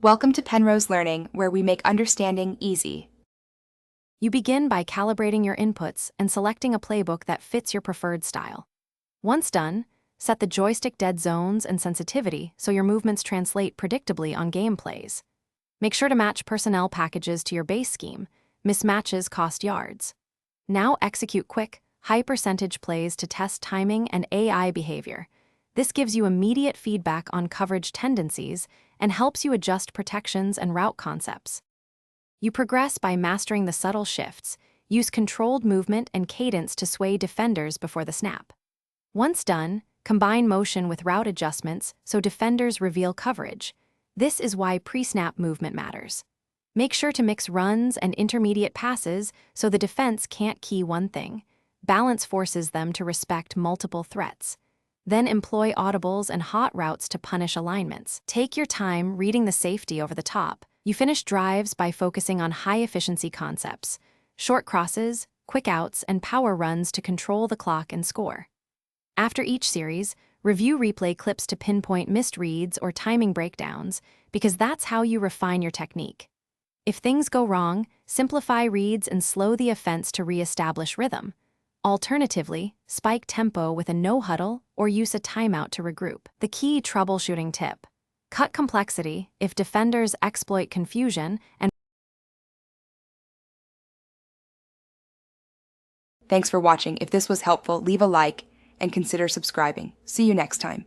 Welcome to Penrose Learning, where we make understanding easy. You begin by calibrating your inputs and selecting a playbook that fits your preferred style. Once done, set the joystick dead zones and sensitivity so your movements translate predictably on gameplays. Make sure to match personnel packages to your base scheme. Mismatches cost yards. Now execute quick, high-percentage plays to test timing and AI behavior. This gives you immediate feedback on coverage tendencies and helps you adjust protections and route concepts. You progress by mastering the subtle shifts. Use controlled movement and cadence to sway defenders before the snap. Once done, combine motion with route adjustments so defenders reveal coverage. This is why pre-snap movement matters. Make sure to mix runs and intermediate passes so the defense can't key one thing. Balance forces them to respect multiple threats. Then employ audibles and hot routes to punish alignments. Take your time reading the safety over the top. You finish drives by focusing on high-efficiency concepts, short crosses, quick outs, and power runs to control the clock and score. After each series, review replay clips to pinpoint missed reads or timing breakdowns, because that's how you refine your technique. If things go wrong, simplify reads and slow the offense to re-establish rhythm. Alternatively, spike tempo with a no-huddle or use a timeout to regroup. The key troubleshooting tip: cut complexity if defenders exploit confusion and Thanks for watching. If this was helpful, leave a like and consider subscribing. See you next time.